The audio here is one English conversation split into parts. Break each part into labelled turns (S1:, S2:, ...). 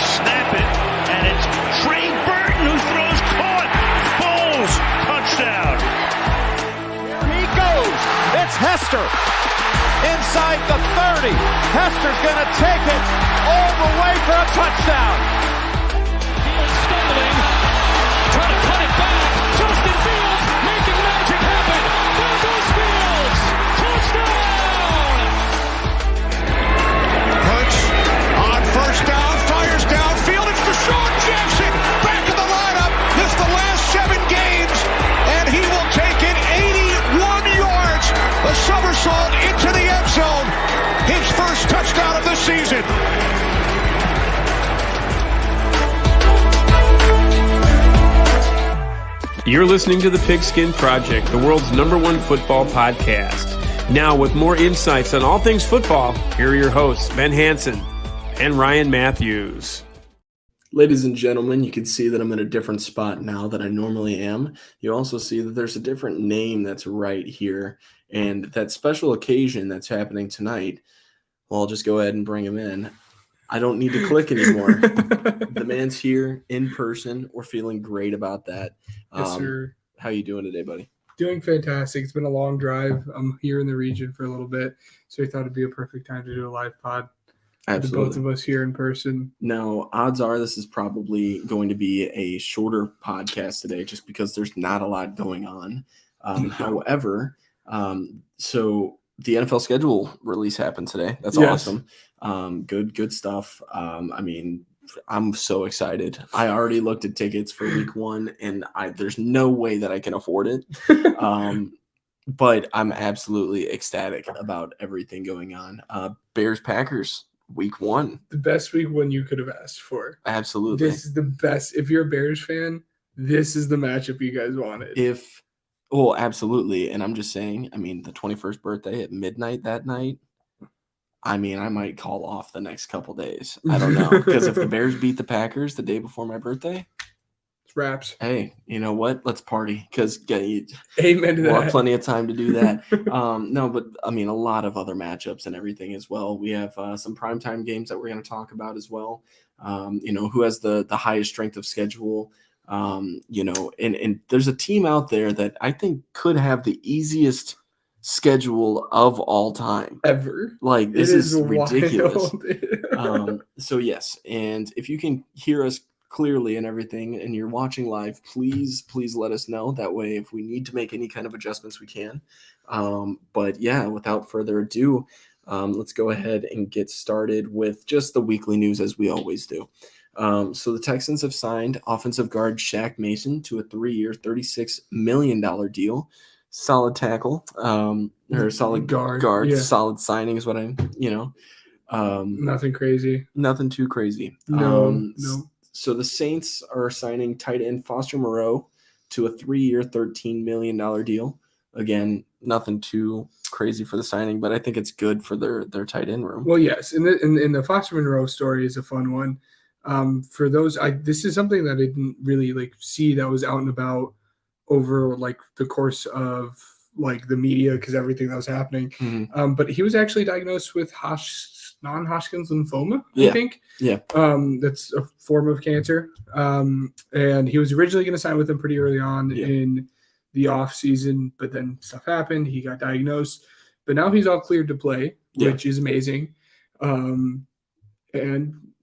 S1: snap it, and it's Trey Burton who throws caught. Foles, touchdown.
S2: Here he goes. It's Hester. Inside the 30. Hester's going to take it all the way for a touchdown.
S3: Fields stumbling, trying to cut it back. Justin Fields making magic happen. There goes Fields. Touchdown!
S4: Hurts on first down, fires downfield. It's Deshaun Jackson back in the lineup. Missed the last 7 games, and he will take it 81 yards. A somersault into the end zone. His first touchdown of the season.
S5: You're listening to The Pigskin Project, the world's #1 football podcast. Now, with more insights on all things football, here are your hosts, Ben Hansen and Ryan Matthews.
S6: Ladies and gentlemen, you can see that I'm in a different spot now than I normally am. You also see that there's a different name that's right here. And that special occasion that's happening tonight, well, I'll just go ahead and bring him in. I don't need to click anymore. The man's here in person. We're feeling great about that.
S7: Yes, sir.
S6: How you doing today, buddy?
S7: Doing fantastic. It's been a long drive. I'm here in the region for a little bit, so we thought it'd be a perfect time to do a live pod.
S6: Absolutely.
S7: The both of us here in person.
S6: Now, odds are this is probably going to be a shorter podcast today just because there's not a lot going on. However, so the NFL schedule release happened today. That's awesome. Good stuff. I mean, I'm so excited. I already looked at tickets for week 1 and there's no way that I can afford it. But I'm absolutely ecstatic about everything going on. Bears Packers week 1.
S7: The best week 1 you could have asked for.
S6: Absolutely.
S7: This is the best. If you're a Bears fan, this is the matchup you guys wanted.
S6: Well, absolutely. And I'm just saying, I mean, the 21st birthday at midnight that night, I mean, I might call off the next couple days. I don't know. Because if the Bears beat the Packers the day before my birthday,
S7: it's wraps.
S6: Hey, you know what? Let's party. Because
S7: amen to that.
S6: We'll have plenty of time to do that. No, but I mean, a lot of other matchups and everything as well. We have some primetime games that we're going to talk about as well. Who has the highest strength of schedule. And there's a team out there that I think could have the easiest schedule of all time
S7: ever.
S6: Like, this is ridiculous.
S7: Wild.
S6: So yes, and if you can hear us clearly and everything and you're watching live, please let us know. That way, if we need to make any kind of adjustments, we can. But yeah, without further ado, let's go ahead and get started with just the weekly news as we always do. So the Texans have signed offensive guard Shaq Mason to a 3-year, $36 million deal. Solid tackle, or solid guard.
S7: Yeah.
S6: Solid signing is what
S7: Nothing crazy.
S6: Nothing too crazy.
S7: No.
S6: So the Saints are signing tight end Foster Moreau to a 3-year, $13 million deal. Again, nothing too crazy for the signing, but I think it's good for their tight end room.
S7: Well, yes, and the Foster Moreau story is a fun one. For those, this is something that I didn't really see that was out and about over the course of the media because everything that was happening.
S6: Mm-hmm.
S7: But he was actually diagnosed with non-Hodgkin's lymphoma,
S6: I
S7: think.
S6: Yeah.
S7: That's a form of cancer. And he was originally going to sign with them pretty early on in the off season, but then stuff happened. He got diagnosed, but now he's all cleared to play, which is amazing. And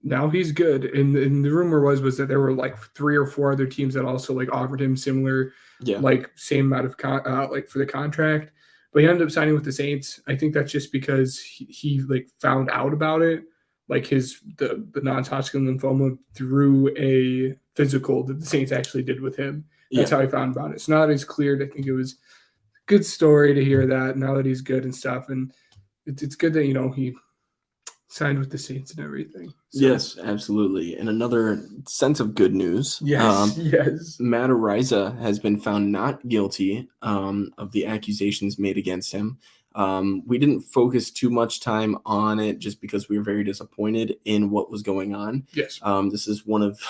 S7: now he's good. And the rumor was that there were 3 or 4 other teams that also offered him similar, same amount of for the contract. But he ended up signing with the Saints. I think that's just because he found out about it, the non-Hodgkin lymphoma through a physical that the Saints actually did with him. That's how he found about it. So now that he's cleared, I think it was a good story to hear that now that he's good and stuff. And it's good that, he signed with the Saints and everything. So.
S6: Yes, absolutely. And another sense of good news.
S7: Yes.
S6: Matt Araiza has been found not guilty of the accusations made against him. We didn't focus too much time on it just because we were very disappointed in what was going on.
S7: Yes.
S6: This is one of,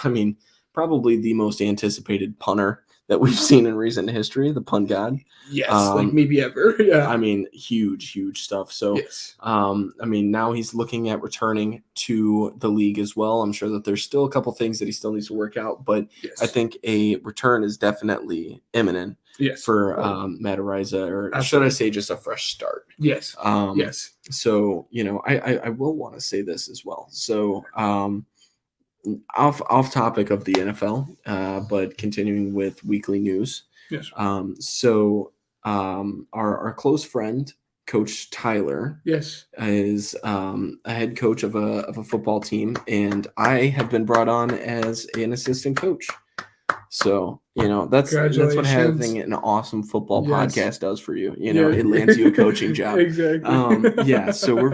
S6: probably the most anticipated punter that we've seen in recent history, the punt god.
S7: Yes, like maybe ever. Yeah.
S6: I mean, huge stuff. So,
S7: yes.
S6: I mean, now he's looking at returning to the league as well. I'm sure that there's still a couple things that he still needs to work out, but
S7: Yes.
S6: I think a return is definitely imminent for Matt Araiza, or
S7: Absolutely.
S6: should I say just a fresh start?
S7: Yes. Yes.
S6: So, I will want to say this as well. So, off topic of the NFL, but continuing with weekly news.
S7: Yes.
S6: So our close friend, Coach Tyler,
S7: Yes,
S6: is a head coach of a football team, and I have been brought on as an assistant coach. So, that's what having an awesome football podcast does for you. It lands you a coaching job.
S7: Exactly.
S6: So we're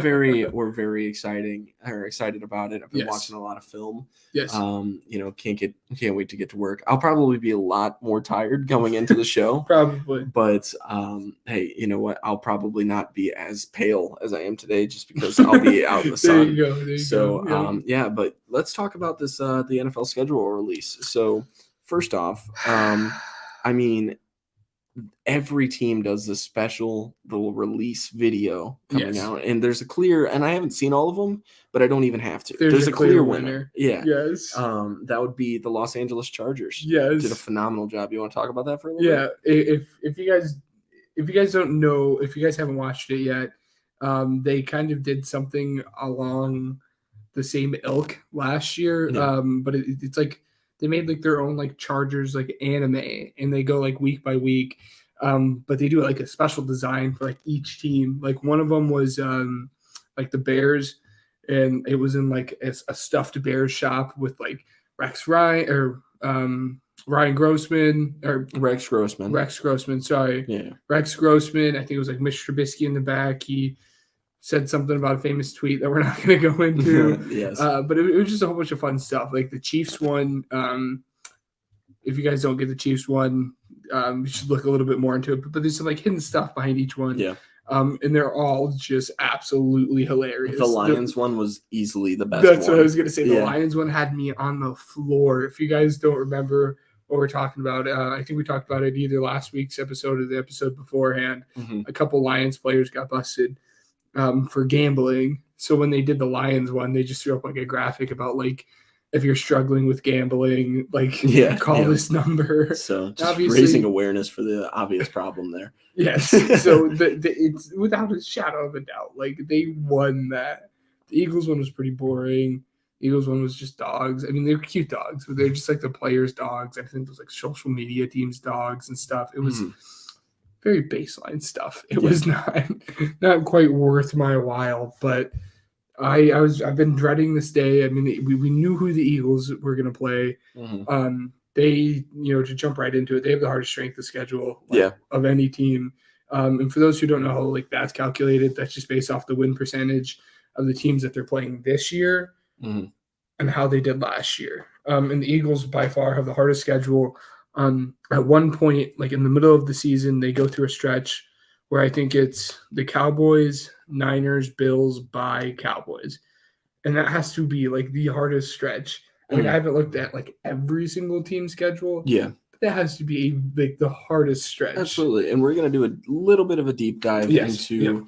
S6: very excited about it. I've been watching a lot of film.
S7: Yes.
S6: Can't wait to get to work. I'll probably be a lot more tired going into the show.
S7: Probably.
S6: But hey, you know what? I'll probably not be as pale as I am today just because I'll be out in the sun.
S7: There you go.
S6: Yeah, but let's talk about this the NFL schedule release. So first off, I mean, every team does this special little release video coming out, and there's a clear, and I haven't seen all of them, but I don't even have to. There's a clear winner. Yeah.
S7: Yes.
S6: That would be the Los Angeles Chargers.
S7: Yes.
S6: Did a phenomenal job. You want to talk about that for a little bit?
S7: Yeah. If you guys don't know, if you guys haven't watched it yet, they kind of did something along the same ilk last year.
S6: Yeah.
S7: But it's like they made like their own like Chargers like anime, and they go like week by week. But they do like a special design for like each team. Like one of them was like the Bears, and it was in like a stuffed Bears shop with like Rex Grossman. Sorry.
S6: Yeah.
S7: Rex Grossman. I think it was like Mitch Trubisky in the back. He said something about a famous tweet that we're not going to go into.
S6: Yes.
S7: But it was just a whole bunch of fun stuff. Like the Chiefs one. If you guys don't get the Chiefs one, you should look a little bit more into it. But there's some like hidden stuff behind each one.
S6: Yeah.
S7: And they're all just absolutely hilarious.
S6: The Lions one was easily the best.
S7: That's what I was going to say. The Lions one had me on the floor. If you guys don't remember what we're talking about, I think we talked about it either last week's episode or the episode beforehand.
S6: Mm-hmm.
S7: A couple Lions players got busted for gambling. So when they did the Lions one, they just threw up like a graphic about like, if you're struggling with gambling, like call this number.
S6: So just raising awareness for the obvious problem there.
S7: Yes. So it's without a shadow of a doubt. Like they won that. The Eagles one was pretty boring. The Eagles one was just dogs. I mean, they're cute dogs, but they're just like the players' dogs. I think it was like social media teams' dogs and stuff. It was very baseline stuff. It was not quite worth my while, but I've been dreading this day. I mean, we knew who the Eagles were going to play.
S6: Mm-hmm.
S7: They, to jump right into it, they have the hardest strength of schedule of any team. And for those who don't know how like that's calculated, that's just based off the win percentage of the teams that they're playing this year and how they did last year. And the Eagles by far have the hardest schedule. At one point, like in the middle of the season, they go through a stretch where I think it's the Cowboys, Niners, Bills, bye, Cowboys. And that has to be like the hardest stretch. I mean, I haven't looked at like every single team schedule.
S6: Yeah.
S7: But that has to be like the hardest stretch.
S6: Absolutely. And we're going to do a little bit of a deep dive into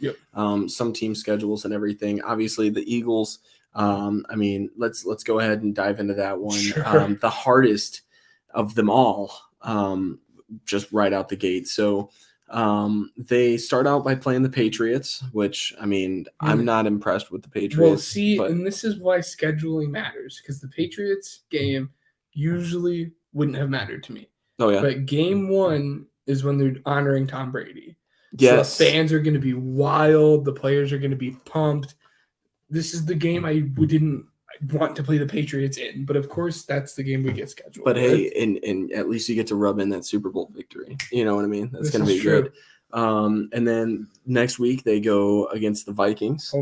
S6: some team schedules and everything. Obviously, the Eagles, I mean, let's go ahead and dive into that one.
S7: Sure.
S6: The hardest of them all, just right out the gate. So they start out by playing the Patriots, which, I mean, I'm not impressed with the Patriots.
S7: Well, see, and this is why scheduling matters, because the Patriots game usually wouldn't have mattered to me.
S6: Oh, yeah.
S7: But game one is when they're honoring Tom Brady.
S6: Yes.
S7: So the fans are going to be wild. The players are going to be pumped. This is the game I didn't want to play the Patriots in, but of course that's the game we get scheduled.
S6: But hey, and at least you get to rub in that Super Bowl victory. You know what I mean? That's going to be
S7: true.
S6: Good. And then next week they go against the Vikings.
S7: The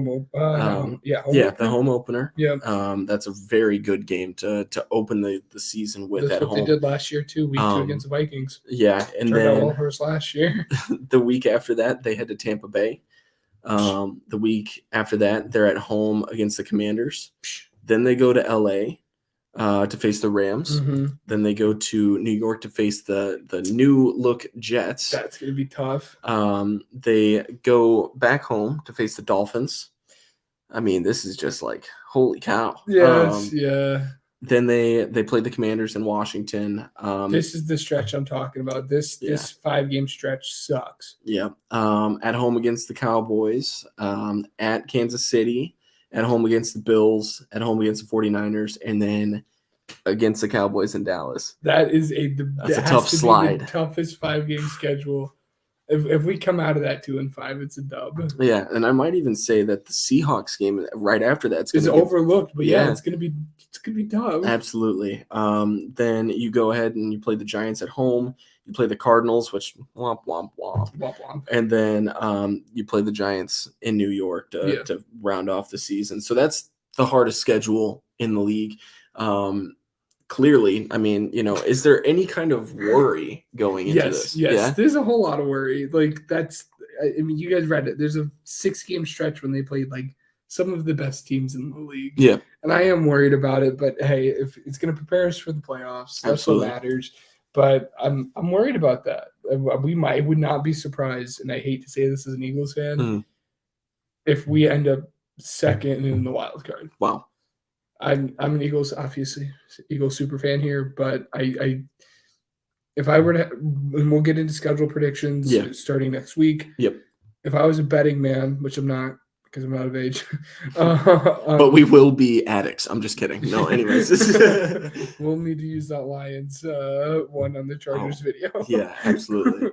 S6: home opener.
S7: Yeah.
S6: That's a very good game to open the season with.
S7: That's
S6: at
S7: what
S6: home.
S7: They did last year too, week 2 against the Vikings.
S6: Yeah, and
S7: Turned
S6: then
S7: out well for us last year.
S6: The week after that they head to Tampa Bay. The week after that they're at home against the Commanders. Then they go to LA. to face the Rams.
S7: Mm-hmm.
S6: Then they go to New York to face the new look Jets.
S7: That's going to be tough.
S6: They go back home to face the Dolphins. I mean, this is just like, holy cow.
S7: Yes, yeah.
S6: Then they play the Commanders in Washington.
S7: This is the stretch I'm talking about. This 5-game stretch sucks.
S6: Yeah. At home against the Cowboys, at Kansas City, at home against the Bills, at home against the 49ers, and then against the Cowboys in Dallas.
S7: That's a
S6: tough slide.
S7: The toughest 5-game schedule. If we come out of that 2-5, it's a dub.
S6: Yeah, and I might even say that the Seahawks game right after that
S7: is overlooked, but it's gonna be tough.
S6: Absolutely. Then you go ahead and you play the Giants at home. You play the Cardinals, which womp womp womp.
S7: Womp womp.
S6: And then you play the Giants in New York to round off the season. So that's the hardest schedule in the league. Clearly, I mean, is there any kind of worry going into this?
S7: Yes,
S6: yeah?
S7: There's a whole lot of worry. Like I mean, you guys read it. There's a 6-game stretch when they played like some of the best teams in the league.
S6: Yeah.
S7: And I am worried about it, but hey, if it's going to prepare us for the playoffs, that's what matters. But I'm worried about that. I would not be surprised, and I hate to say this as an Eagles fan, if we end up second in the wild card.
S6: Wow.
S7: I'm an Eagles super fan here, but I if I were to, and we'll get into schedule predictions starting next week.
S6: Yep.
S7: If I was a betting man, which I'm not because I'm out of age,
S6: but we will be addicts. I'm just kidding. No, anyways,
S7: we'll need to use that Lions one on the Chargers video.
S6: Yeah, absolutely.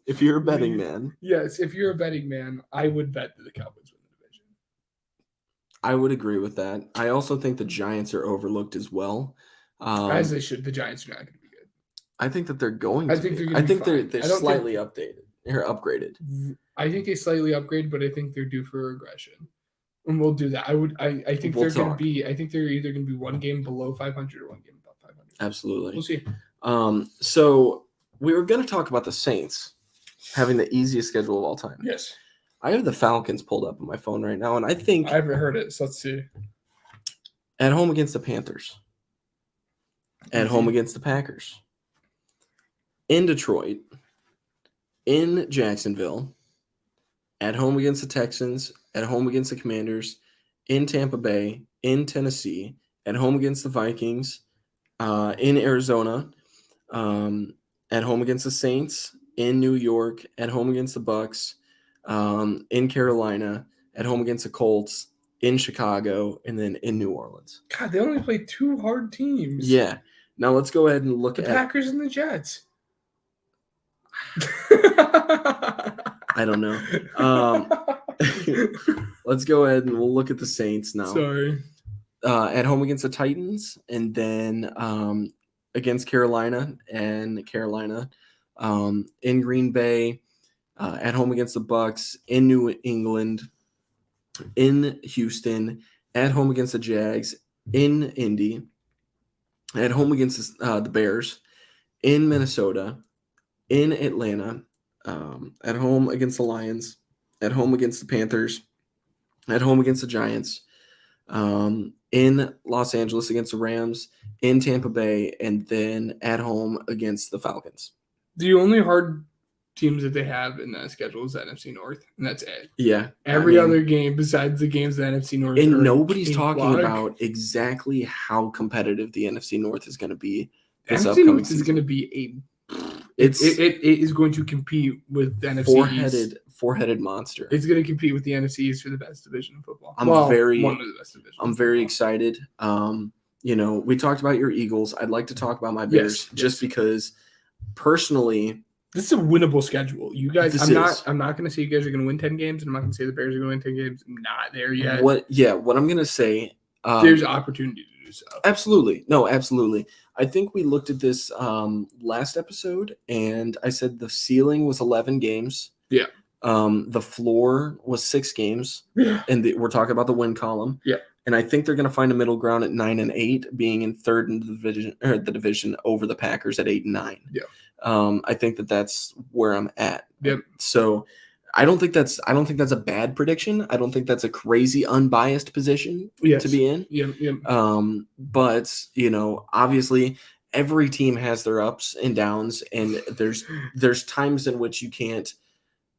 S6: If you're a betting man,
S7: yes, if you're a betting man, I would bet that the Cowboys win the division.
S6: I would agree with that. I also think the Giants are overlooked as well.
S7: As they should. The Giants are not going to be good.
S6: I think that they're going to.
S7: I think
S6: they're slightly updated. They're upgraded.
S7: I think they slightly upgraded, but I think they're due for regression. And we'll do that. I think they're going to be. I think they're either going to be one game below 500 or one game above 500.
S6: Absolutely.
S7: We'll see.
S6: So we were going to talk about the Saints having the easiest schedule of all time.
S7: Yes.
S6: I have the Falcons pulled up on my phone right now, and I think
S7: I haven't heard it. So let's see.
S6: At home against the Panthers. At home against the Packers. In Detroit. In Jacksonville. At home against the Texans. At home against the Commanders. In Tampa Bay. In Tennessee. At home against the Vikings. In Arizona. At home against the Saints. In New York. At home against the Bucks. In Carolina. At home against the Colts. In Chicago. And then in New Orleans.
S7: God, they only played 2 hard teams.
S6: Yeah. Now let's go ahead and look at
S7: the Packers and the Jets.
S6: I don't know. Let's go ahead and we'll look at the Saints now.
S7: Sorry.
S6: At home against the Titans, and then against Carolina and Carolina. In Green Bay, at home against the Bucks, in New England, in Houston, at home against the Jags, in Indy, at home against the Bears, in Minnesota, in Atlanta, at home against the Lions, at home against the Panthers, at home against the Giants, in Los Angeles against the Rams, in Tampa Bay, and then at home against the Falcons.
S7: The only hard teams that they have in that schedule is the NFC North, and that's it.
S6: Yeah.
S7: Every other game besides the games of the NFC North.
S6: And nobody's talking about exactly how competitive the NFC North is going to be this
S7: NFC
S6: upcoming
S7: North
S6: season.
S7: is going to be it is going to compete with the NFC
S6: four-headed monster.
S7: It's going to compete with the NFC East for the best division in football.
S6: one of the best divisions. I'm very excited. We talked about your Eagles. I'd like to talk about my Bears just because personally,
S7: this is a winnable schedule. You guys, I'm not going to say you guys are going to win 10 games, and I'm not going to say the Bears are going to win 10 games. I'm not there yet.
S6: What I'm going to say,
S7: there's opportunity to do so.
S6: Absolutely. No, absolutely. I think we looked at this last episode, and I said the ceiling was 11 games.
S7: Yeah.
S6: The floor was 6 games.
S7: Yeah.
S6: And we're talking about the win column.
S7: Yeah.
S6: And I think they're going to find a middle ground at 9 and 8, being in third in the division over the Packers at 8 and 9.
S7: Yeah.
S6: I think that's where I'm at.
S7: Yep.
S6: So I don't think that's a bad prediction. I don't think that's a crazy unbiased position to be in. But obviously every team has their ups and downs, and there's times in which you can't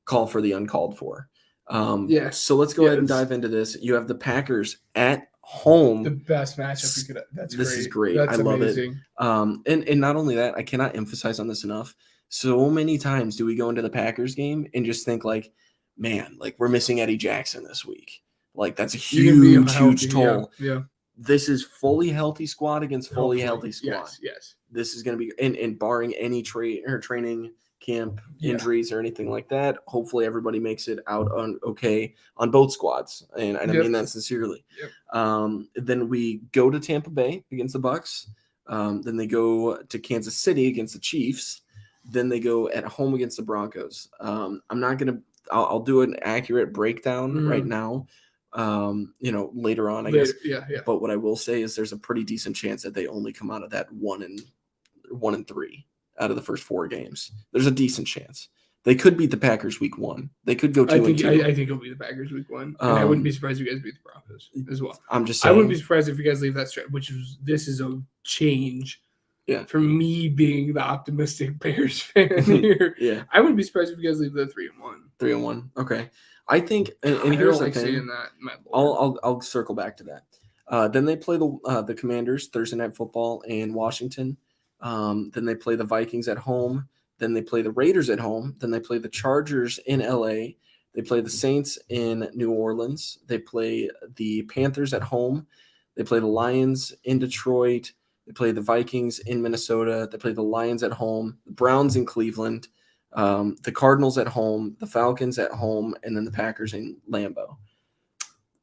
S6: call for the uncalled for. So let's go ahead and dive into this. You have the Packers at home.
S7: The best matchup.
S6: This is great.
S7: That's
S6: I love
S7: amazing.
S6: it. And not only that, I cannot emphasize on this enough. So many times do we go into the Packers game and just think like, man, like we're missing Eddie Jackson this week. Like that's a huge toll.
S7: Yeah.
S6: This is fully healthy squad against fully healthy squad.
S7: Yes.
S6: This is going to be, and barring any training camp injuries or anything like that, hopefully everybody makes it out okay on both squads. And I mean that sincerely. Then we go to Tampa Bay against the Bucks. Then they go to Kansas City against the Chiefs. Then they go at home against the Broncos. I'll do an accurate breakdown right now. Later on, I guess. Yeah. But what I will say is there's a pretty decent chance that they only come out of that 1-3 out of the first 4 games. There's a decent chance. They could beat the Packers week 1. They could go 2-2.
S7: I think it'll be the Packers week 1. And I wouldn't be surprised if you guys beat the Broncos as well.
S6: I'm just saying.
S7: I wouldn't be surprised if you guys leave that stretch, this is a change. Yeah. For me being the optimistic Bears fan here. Yeah. I wouldn't be surprised if you guys leave the 3-1.
S6: 3-1. Okay. I think, and here's the thing. I'll circle back to that. Then they play the Commanders Thursday Night Football in Washington. Then they play the Vikings at home. Then they play the Raiders at home. Then they play the Chargers in LA. They play the Saints in New Orleans. They play the Panthers at home. They play the Lions in Detroit. They play the Vikings in Minnesota. They play the Lions at home. The Browns in Cleveland. The Cardinals at home. The Falcons at home. And then the Packers in Lambeau.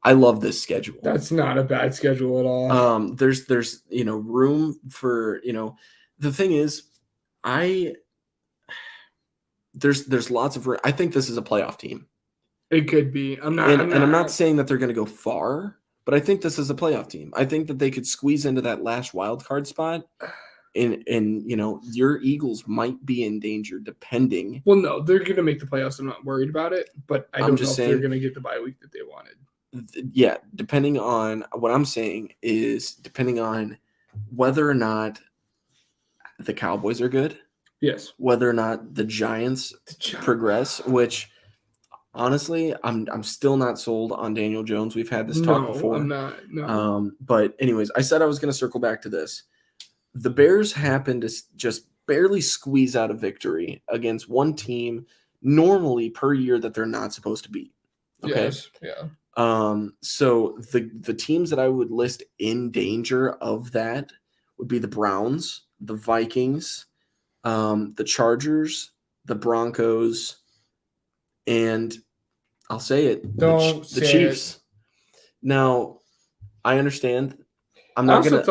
S6: I love this schedule.
S7: That's not a bad schedule at all.
S6: There's room for, the thing is, there's lots of room. I think this is a playoff team.
S7: It could be. I'm
S6: not saying that they're going to go far, but I think this is a playoff team. I think that they could squeeze into that last wild card spot, and your Eagles might be in danger depending.
S7: Well, no, they're going to make the playoffs. I'm not worried about it, but I don't know if they're going to get the bye week that they wanted.
S6: Yeah, depending on what I'm saying is depending on whether or not the Cowboys are good.
S7: Yes.
S6: Whether or not the Giants progress, which honestly, I'm still not sold on Daniel Jones. We've had this talk before.
S7: I'm not. No.
S6: But anyways, I said I was going to circle back to this. The Bears happen to just barely squeeze out a victory against one team normally per year that they're not supposed to beat. Okay.
S7: Yes. Yeah.
S6: So the teams that I would list in danger of that would be the Browns, the Vikings, the Chargers, the Broncos, and I'll say it, the Chiefs. Now, I understand.
S7: I also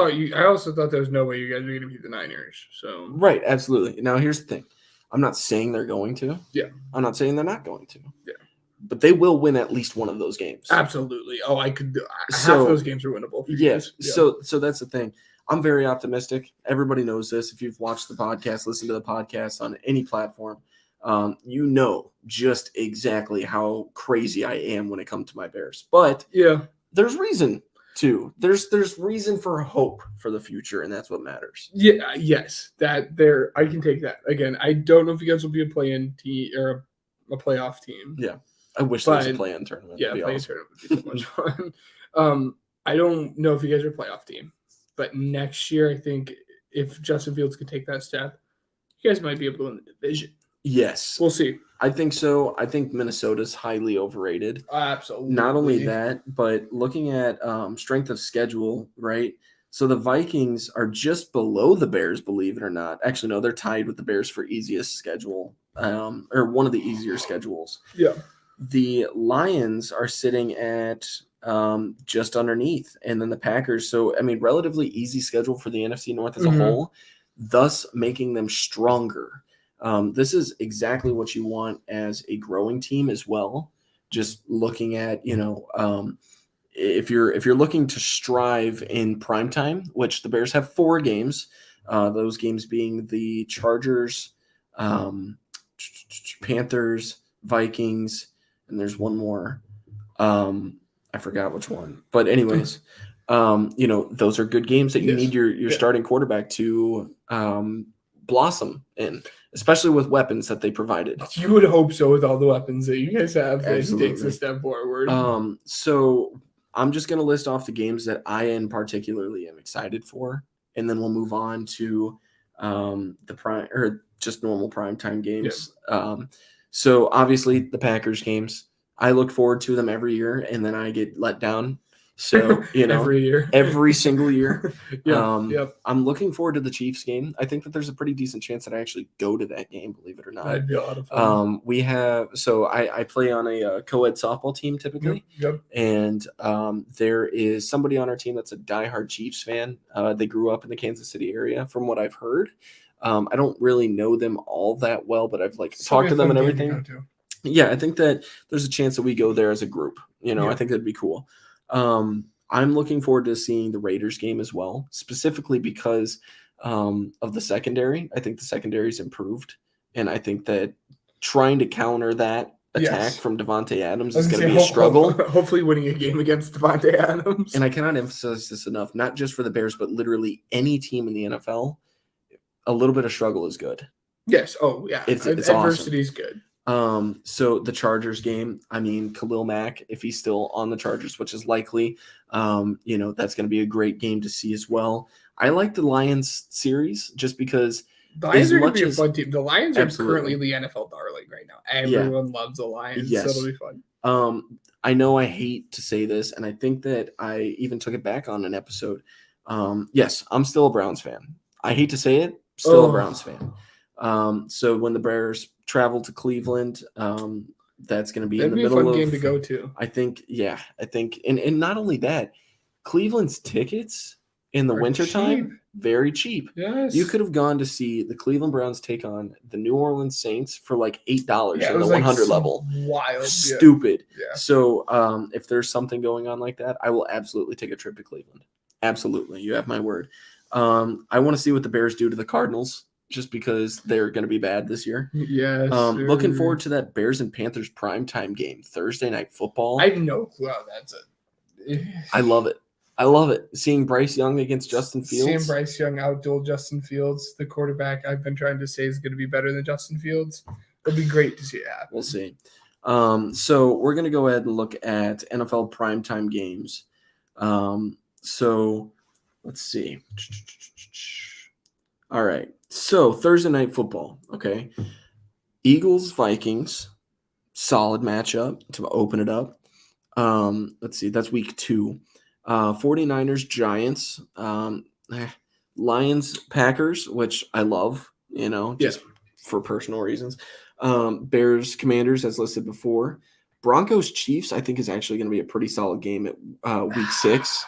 S7: thought there was no way you guys were going to beat the Niners. So
S6: right, absolutely. Now, here's the thing. I'm not saying they're going to.
S7: Yeah.
S6: I'm not saying they're not going to.
S7: Yeah.
S6: But they will win at least one of those games.
S7: Absolutely. Oh, half of those games are winnable.
S6: Yes. Yeah. So that's the thing. I'm very optimistic. Everybody knows this. If you've watched the podcast, listened to the podcast on any platform, you know just exactly how crazy I am when it comes to my Bears. But there's reason to. There's reason for hope for the future, and that's what matters.
S7: Yeah. Yes. I can take that. Again, I don't know if you guys will be a play-in team or a playoff team.
S6: Yeah. I wish there was a play-in tournament.
S7: Yeah, play-in tournament would be so much fun. I don't know if you guys are a playoff team, but next year, I think if Justin Fields could take that step, you guys might be able to win the division.
S6: Yes.
S7: We'll see.
S6: I think so. I think Minnesota's highly overrated.
S7: Absolutely.
S6: Not only that, but looking at strength of schedule, right? So the Vikings are just below the Bears, believe it or not. Actually, no, they're tied with the Bears for easiest schedule, or one of the easier schedules.
S7: Yeah.
S6: The Lions are sitting at just underneath, and then the Packers. So, I mean, relatively easy schedule for the NFC North as a whole, thus making them stronger. This is exactly what you want as a growing team as well. Just looking at, if you're looking to strive in primetime, which the Bears have 4 games, those games being the Chargers, Panthers, Vikings, and there's one more. I forgot which one. But anyways, those are good games that you need your starting quarterback to blossom in, especially with weapons that they provided.
S7: You would hope so with all the weapons that you guys have. That he takes a step forward.
S6: So I'm just going to list off the games that I in particularly am excited for, and then we'll move on to the prime or just normal primetime games. Yeah. So obviously the Packers games, I look forward to them every year, and then I get let down. So, every single year. I'm looking forward to the Chiefs game. I think that there's a pretty decent chance that I actually go to that game, believe it or not.
S7: That'd be a lot of fun.
S6: I play on a co-ed softball team typically.
S7: Yep.
S6: And there is somebody on our team that's a diehard Chiefs fan. They grew up in the Kansas City area, from what I've heard. I don't really know them all that well, but I've talked to them and everything. Yeah, I think that there's a chance that we go there as a group. I think that'd be cool. I'm looking forward to seeing the Raiders game as well, specifically because of the secondary. I think the secondary's improved, and I think that trying to counter that attack from Devontae Adams is going to be a struggle.
S7: Hopefully winning a game against Devontae Adams.
S6: And I cannot emphasize this enough, not just for the Bears, but literally any team in the NFL, a little bit of struggle is good.
S7: Yes. Oh, yeah.
S6: It's
S7: adversity is good.
S6: So the Chargers game, Khalil Mack, if he's still on the Chargers, which is likely, that's going to be a great game to see as well. I like the Lions series just because
S7: the Lions are going to be a fun team. The Lions are currently the NFL darling right now. Everyone loves the Lions.
S6: Yes.
S7: So it'll be fun.
S6: I know I hate to say this, and I think that I even took it back on an episode. Yes, I'm still a Browns fan. I hate to say it, still a Browns fan. So when the Bears travel to Cleveland, that's going to be in the middle of a fun
S7: game to go to.
S6: I think, and not only that, Cleveland's tickets in the wintertime, very cheap.
S7: Yes.
S6: You could have gone to see the Cleveland Browns take on the New Orleans Saints for $8 in the 100 level.
S7: Wild.
S6: Stupid.
S7: Yeah.
S6: So if there's something going on like that, I will absolutely take a trip to Cleveland. Absolutely. You have my word. I want to see what the Bears do to the Cardinals, just because they're going to be bad this year.
S7: Yes.
S6: Looking forward to that Bears and Panthers primetime game, Thursday Night Football.
S7: I have no clue how that's it.
S6: I love it. Seeing Bryce Young against Justin Fields.
S7: Seeing Bryce Young outduel Justin Fields, the quarterback I've been trying to say is going to be better than Justin Fields. It'll be great to see it happen.
S6: We'll see. So we're going to go ahead and look at NFL primetime games. So let's see. All right. So Thursday Night Football, okay. Eagles, Vikings, solid matchup to open it up. Let's see, that's week 2. 49ers, Giants, Lions, Packers, which I love, just for personal reasons. Bears, Commanders, as listed before. Broncos, Chiefs, I think is actually going to be a pretty solid game at week 6.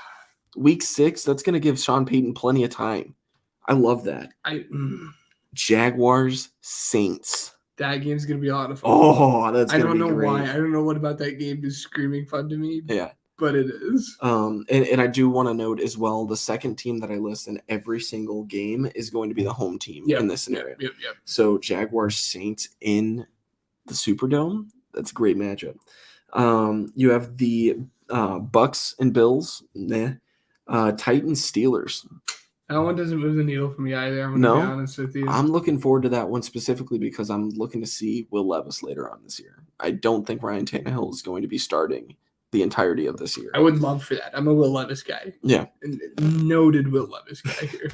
S6: Week 6, that's going to give Sean Payton plenty of time. I love that. Jaguars, Saints.
S7: That game's going to be a lot of fun.
S6: Oh, that's going to be great.
S7: I don't know why. I don't know what about that game is screaming fun to me.
S6: Yeah.
S7: But it is.
S6: And I do want to note as well, the second team that I list in every single game is going to be the home team in this scenario.
S7: Yep.
S6: So Jaguars, Saints in the Superdome. That's a great matchup. You have the Bucks and Bills. Titans, Steelers.
S7: That one doesn't move the needle for me either. I'm going to be honest with you.
S6: I'm looking forward to that one specifically because I'm looking to see Will Levis later on this year. I don't think Ryan Tannehill is going to be starting the entirety of this year.
S7: I would love for that. I'm a Will Levis guy.
S6: Yeah.
S7: Noted Will Levis guy here.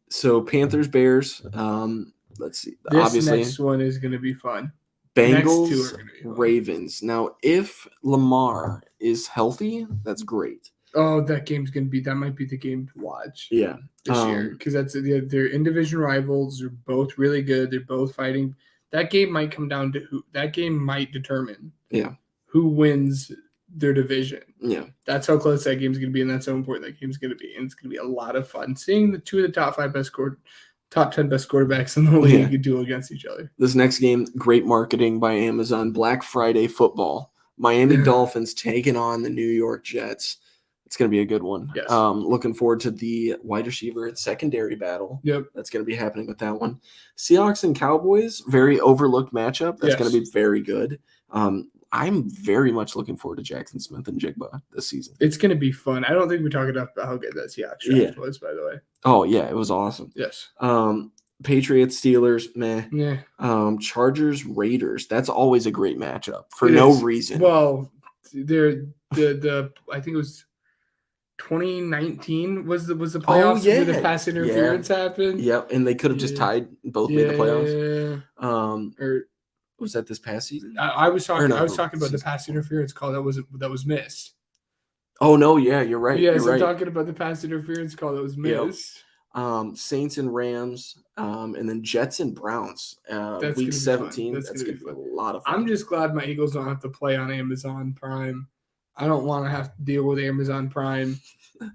S6: So Panthers, Bears. Let's see.
S7: This next one is going to be fun.
S6: Bengals, Ravens. Now, if Lamar is healthy, that's great.
S7: Oh, that might be the game to watch.
S6: Yeah.
S7: This year. Because they're in-division rivals. They're both really good. They're both fighting. That game might come down to that game might determine who wins their division.
S6: Yeah.
S7: That's how close that game's going to be, and that's how important that game's going to be. And it's going to be a lot of fun seeing the 2 of the top 10 best quarterbacks in the league duel against each other.
S6: This next game, great marketing by Amazon. Black Friday football. Miami Dolphins taking on the New York Jets. It's going to be a good one.
S7: Yes.
S6: Looking forward to the wide receiver and secondary battle.
S7: Yep.
S6: That's going to be happening with that one. Seahawks and Cowboys, very overlooked matchup. That's going to be very good. I'm very much looking forward to Jackson Smith and Jigba this season.
S7: It's going to be fun. I don't think we talked enough about how good that Seahawks draft was, by the way.
S6: Oh, yeah, it was awesome.
S7: Yes.
S6: Patriots, Steelers, meh.
S7: Yeah.
S6: Chargers, Raiders. That's always a great matchup for no reason.
S7: Well, the I think it was 2019 was the playoffs where the pass interference happened.
S6: Yep, and they could have just tied both made the playoffs. Or was that this past season?
S7: I was talking about the pass interference call that was missed.
S6: Oh no, yeah, you're right.
S7: Yes, I'm talking about the pass interference call that was missed.
S6: Yep. Saints and Rams, and then Jets and Browns. Week 17. That's gonna be a lot of fun.
S7: I'm just glad my Eagles don't have to play on Amazon Prime. I don't want to have to deal with Amazon Prime,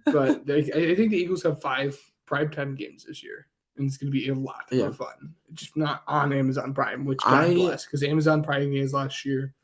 S7: but I think the Eagles have 5 primetime games this year, and it's going to be a lot of fun. Just not on Amazon Prime, which God bless, because Amazon Prime games last year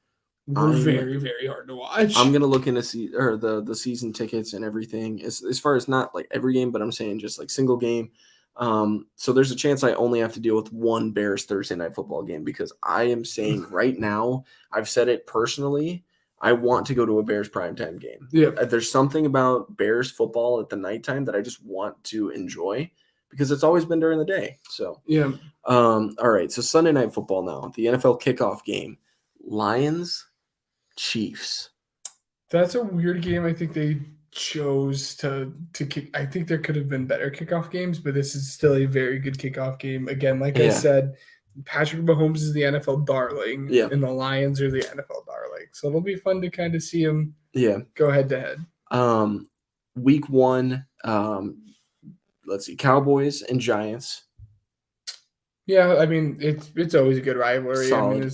S7: were very, very hard to watch.
S6: I'm gonna look into the season tickets and everything as far as not like every game, but I'm saying just like single game. So there's a chance I only have to deal with one Bears Thursday night football game because I am saying right now, I've said it personally, I want to go to a Bears primetime game.
S7: Yeah.
S6: There's something about Bears football at the nighttime that I just want to enjoy because it's always been during the day. So
S7: yeah.
S6: All right. So Sunday night football now, the NFL kickoff game, Lions, Chiefs.
S7: That's a weird game. I think they chose to kick. I think there could have been better kickoff games, but this is still a very good kickoff game. Again, like I said, Patrick Mahomes is the NFL darling, and the Lions are the NFL darling. So it'll be fun to kind of see him go head to head.
S6: Week 1, let's see, Cowboys and Giants.
S7: Yeah, I mean, it's always a good rivalry.
S6: Solid.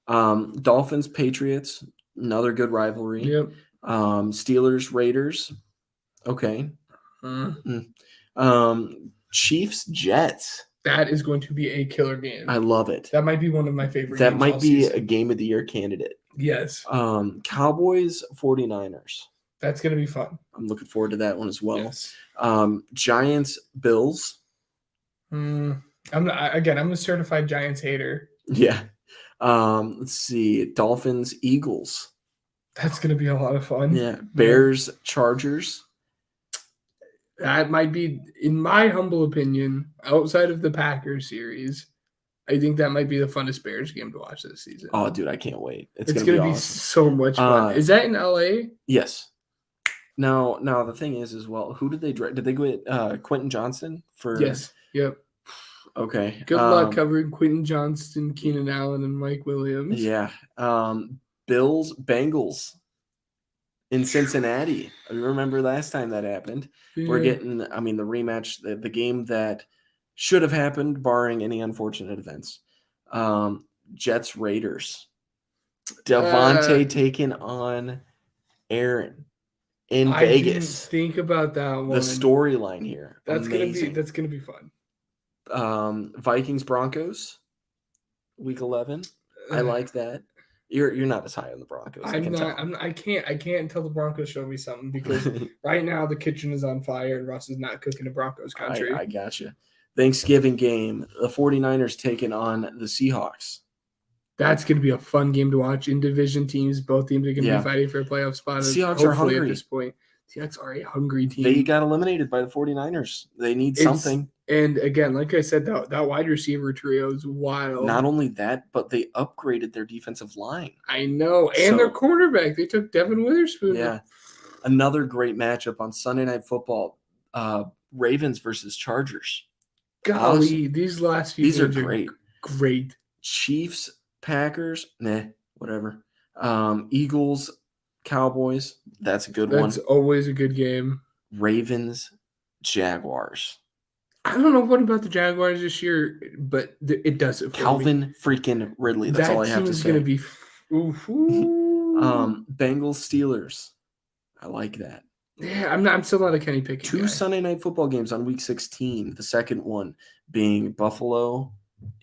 S7: I mean,
S6: Dolphins, Patriots, another good rivalry.
S7: Yep.
S6: Steelers, Raiders. Okay. Chiefs, Jets.
S7: That is going to be a killer game.
S6: I love it.
S7: That might be one of my favorite
S6: That
S7: games
S6: might
S7: all
S6: be
S7: season.
S6: a game of the year candidate.
S7: Yes.
S6: Cowboys, 49ers.
S7: That's going to be fun.
S6: I'm looking forward to that one as well.
S7: Yes.
S6: Giants, Bills.
S7: I'm a certified Giants hater.
S6: Yeah. Let's see. Dolphins, Eagles.
S7: That's going to be a lot of fun.
S6: Yeah. Bears, Chargers.
S7: That might be, in my humble opinion, outside of the Packers series, I think that might be the funnest Bears game to watch this season.
S6: Oh, dude, I can't wait. It's going
S7: to
S6: be
S7: be
S6: awesome.
S7: So much fun. Is that in LA?
S6: Yes. Now the thing is as well, who did they draft? Did they get Quentin Johnston for?
S7: Yes. Yep.
S6: Okay.
S7: Good luck covering Quentin Johnston, Keenan Allen, and Mike Williams.
S6: Yeah. Bills, Bengals in Cincinnati. I remember last time that happened. Yeah. We're getting, the rematch, the game that should have happened, barring any unfortunate events. Jets, Raiders. Devontae taking on Aaron in Vegas.
S7: Didn't think about that one.
S6: The storyline here.
S7: That's gonna be fun.
S6: Vikings, Broncos, week 11. I like that. You're not as high on the Broncos.
S7: I can't until the Broncos show me something because right now the kitchen is on fire and Russ is not cooking the Broncos country.
S6: I gotcha. Thanksgiving game, the 49ers taking on the Seahawks.
S7: That's going to be a fun game to watch. In division teams, both teams are going to be fighting for a playoff spot.
S6: Seahawks are hungry
S7: at this point. Seahawks are a hungry team.
S6: They got eliminated by the 49ers. They need something.
S7: And again, like I said, that wide receiver trio is wild.
S6: Not only that, but they upgraded their defensive line.
S7: I know. And their quarterback. They took Devin Witherspoon.
S6: Yeah. Another great matchup on Sunday Night Football. Ravens versus Chargers.
S7: Golly, these last few
S6: games are great.
S7: Great.
S6: Chiefs, Packers, whatever. Eagles, Cowboys, that's a good one.
S7: That's always a good game.
S6: Ravens, Jaguars.
S7: I don't know what about the Jaguars this year, but it does it for
S6: Calvin freaking Ridley. That's all I have to say.
S7: Going to be
S6: Bengals, Steelers. I like that.
S7: Yeah, I'm still not a Kenny Pickett guy.
S6: 2 Sunday Night Football games on week 16. The second one being Buffalo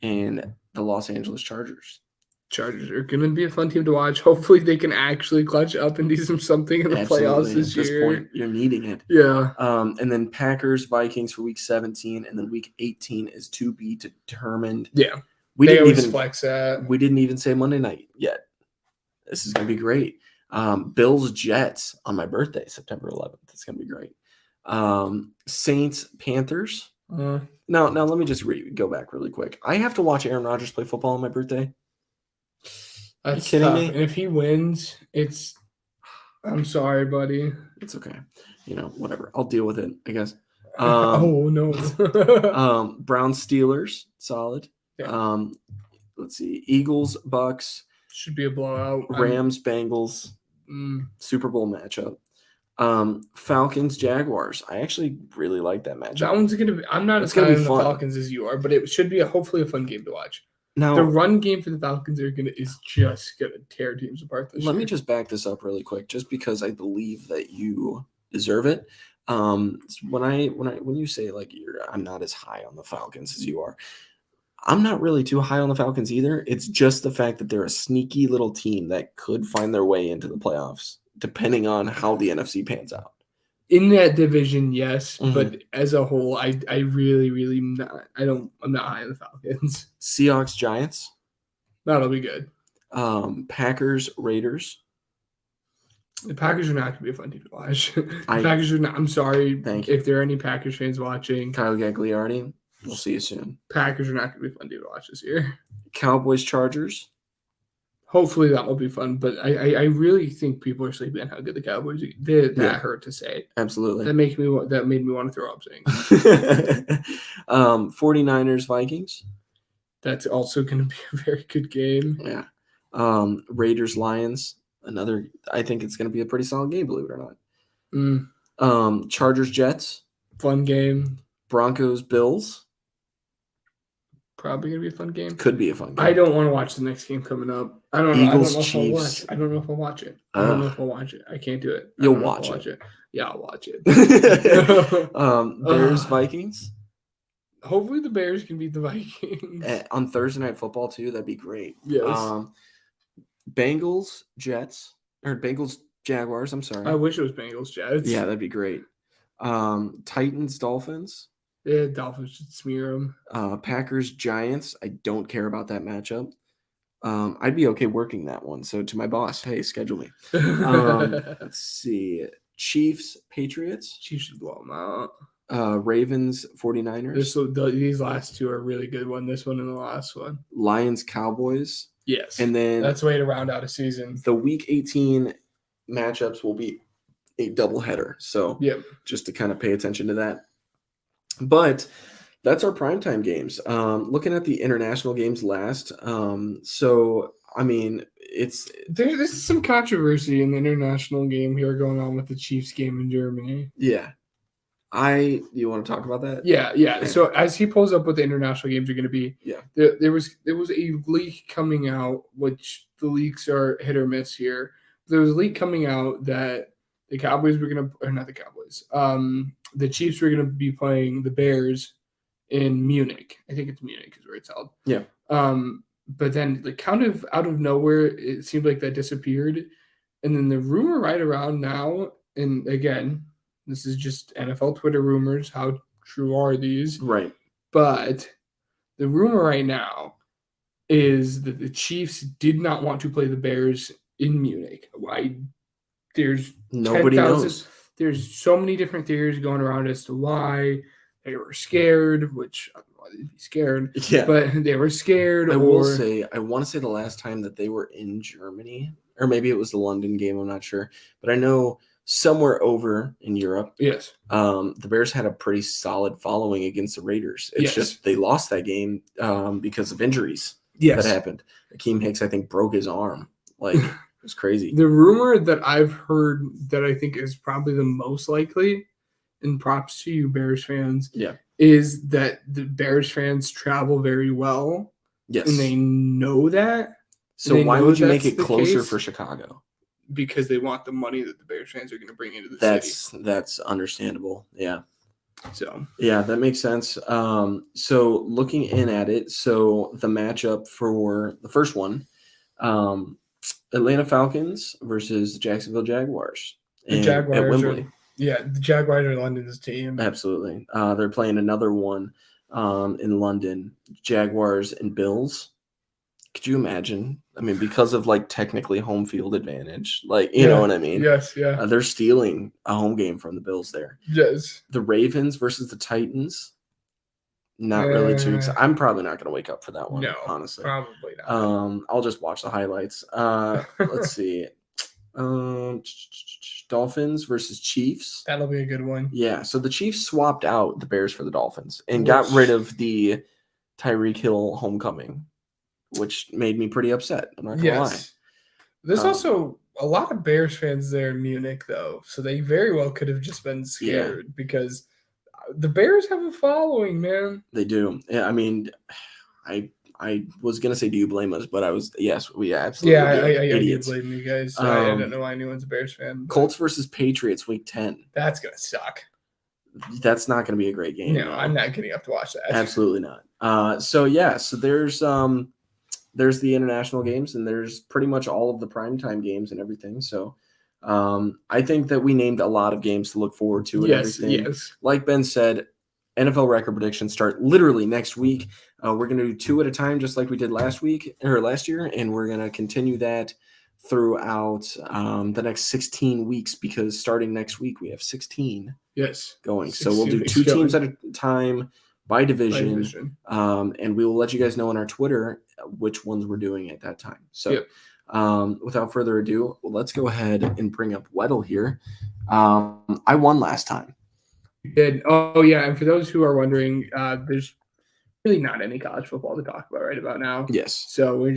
S6: and the Los Angeles Chargers.
S7: Chargers are going to be a fun team to watch. Hopefully they can actually clutch up and do something in the playoffs this year.
S6: At this point, you're needing it.
S7: Yeah.
S6: And then Packers, Vikings for week 17, and then week 18 is to be determined.
S7: Yeah.
S6: We didn't even
S7: flex that.
S6: We didn't even say Monday night yet. This is going to be great. Bills Jets on my birthday, September 11th. It's going to be great. Saints Panthers. Now let me just go back really quick. I have to watch Aaron Rodgers play football on my birthday.
S7: That's
S6: kidding
S7: tough.
S6: me?
S7: And if he wins, I'm sorry, buddy.
S6: It's okay. Whatever. I'll deal with it, I guess.
S7: Oh no.
S6: Browns Steelers, solid.
S7: Yeah.
S6: Let's see. Eagles Bucks.
S7: Should be a blowout.
S6: Rams Bengals. Super Bowl matchup. Falcons Jaguars. I actually really like that matchup.
S7: That one's gonna be. I'm not as high on the Falcons as you are, but it should be hopefully a fun game to watch.
S6: Now,
S7: the run game for the Falcons is just gonna tear teams apart this year.
S6: Let me just back this up really quick, just because I believe that you deserve it. When you say like I'm not as high on the Falcons as you are, I'm not really too high on the Falcons either. It's just the fact that they're a sneaky little team that could find their way into the playoffs, depending on how the NFC pans out.
S7: In that division, yes, but as a whole, I really, really not. I'm not high on the Falcons.
S6: Seahawks Giants.
S7: That'll be good.
S6: Packers Raiders.
S7: The Packers are not going to be a fun team to watch. Packers are not. I'm sorry if there are any Packers fans watching.
S6: Kyle Gagliardi. We'll see you soon.
S7: Packers are not going to be a fun team to watch this year.
S6: Cowboys Chargers.
S7: Hopefully that will be fun, but I really think people are sleeping on how good the Cowboys are. That hurt to say.
S6: Absolutely.
S7: That made me want to throw up saying that.
S6: 49ers Vikings.
S7: That's also going to be a very good game.
S6: Yeah. Raiders Lions. I think it's going to be a pretty solid game, believe it or not. Chargers Jets.
S7: Fun game.
S6: Broncos Bills.
S7: Probably gonna be a fun game.
S6: Could be a fun game.
S7: I don't want to watch the next game coming up. I don't know.
S6: Eagles,
S7: Chiefs. I don't know if I'll watch it. I don't know if I'll watch it. I can't do it.
S6: You'll watch it.
S7: Yeah, I'll watch it.
S6: Bears Vikings.
S7: Hopefully the Bears can beat the Vikings
S6: on Thursday Night Football too. That'd be great.
S7: Yes.
S6: Bengals Jets or Bengals Jaguars. I'm sorry.
S7: I wish it was Bengals Jets.
S6: Yeah, that'd be great. Titans Dolphins.
S7: Yeah, Dolphins should smear them.
S6: Packers Giants. I don't care about that matchup. I'd be okay working that one. So to my boss, hey, schedule me. Let's see. Chiefs Patriots.
S7: Chiefs should blow them out.
S6: Ravens 49ers.
S7: These last two are really good one. This one and the last one.
S6: Lions Cowboys.
S7: Yes.
S6: And then
S7: that's the way to round out a season.
S6: The Week 18 matchups will be a doubleheader. So just to kind of pay attention to that. But that's our primetime games. Looking at the international games last. So, I mean,
S7: there's some controversy in the international game here going on with the Chiefs game in Germany.
S6: Yeah. You want to talk about that?
S7: Yeah. So as he pulls up what the international games are going to be, there was a leak coming out, which the leaks are hit or miss here. There was a leak coming out that the Cowboys were going to, or not the Cowboys, the Chiefs were going to be playing the Bears in Munich. I think it's Munich is where it's held.
S6: Yeah.
S7: But then kind of out of nowhere, it seemed like that disappeared. And then the rumor right around now, and again, this is just NFL Twitter rumors. How true are these?
S6: Right.
S7: But the rumor right now is that the Chiefs did not want to play the Bears in Munich. Why?
S6: Nobody knows.
S7: There's so many different theories going around as to why they were scared, which I don't know why they'd be scared.
S6: Yeah.
S7: But they were scared.
S6: I want to say the last time that they were in Germany, or maybe it was the London game, I'm not sure. But I know somewhere over in Europe, the Bears had a pretty solid following against the Raiders. It's just they lost that game because of injuries that happened. Akeem Hicks, I think, broke his arm. Like, it was crazy.
S7: The rumor that I've heard that I think is probably the most likely, and props to you Bears fans, is that the Bears fans travel very well.
S6: Yes.
S7: And they know that.
S6: So why would you make it closer for Chicago?
S7: Because they want the money that the Bears fans are going to bring into the city.
S6: That's understandable. Yeah.
S7: So
S6: yeah, that makes sense. So looking in at it, so the matchup for the first one, Atlanta Falcons versus Jacksonville Jaguars.
S7: The Jaguars at Wembley. The Jaguars are London's team.
S6: Absolutely. They're playing another one in London. Jaguars and Bills. Could you imagine? I mean, because of like technically home field advantage, like you know what I mean?
S7: Yes, yeah.
S6: They're stealing a home game from the Bills there.
S7: Yes.
S6: The Ravens versus the Titans. Not really too excited. I'm probably not going to wake up for that one.
S7: No,
S6: honestly,
S7: probably not.
S6: I'll just watch the highlights. Let's see. Dolphins versus Chiefs.
S7: That'll be a good one.
S6: Yeah, so the Chiefs swapped out the Bears for the Dolphins and got rid of the Tyreek Hill homecoming, which made me pretty upset. I'm not gonna lie.
S7: There's also a lot of Bears fans there in Munich, though, so they very well could have just been scared because the Bears have a following, man.
S6: They do. Yeah, I mean, I was gonna say, do you blame us? But we absolutely.
S7: Yeah, I do blame you guys. I don't know why anyone's a Bears fan.
S6: Colts versus Patriots, Week 10.
S7: That's gonna suck.
S6: That's not gonna be a great game.
S7: No, I'm not getting up to watch that.
S6: Absolutely not. So there's the international games, and there's pretty much all of the primetime games and everything. So I think that we named a lot of games to look forward to and everything.
S7: Yes.
S6: Like Ben said, NFL record predictions start literally next week. We're going to do 2 at a time, just like we did last year, and we're going to continue that throughout the next 16 weeks because starting next week we have 16 going. So we'll do 2 teams at a time by division. And we will let you guys know on our Twitter which ones we're doing at that time. So without further ado, let's go ahead and bring up Weddle here. I won last time.
S7: You did. Oh, yeah. And for those who are wondering, there's really not any college football to talk about right about now.
S6: Yes.
S7: So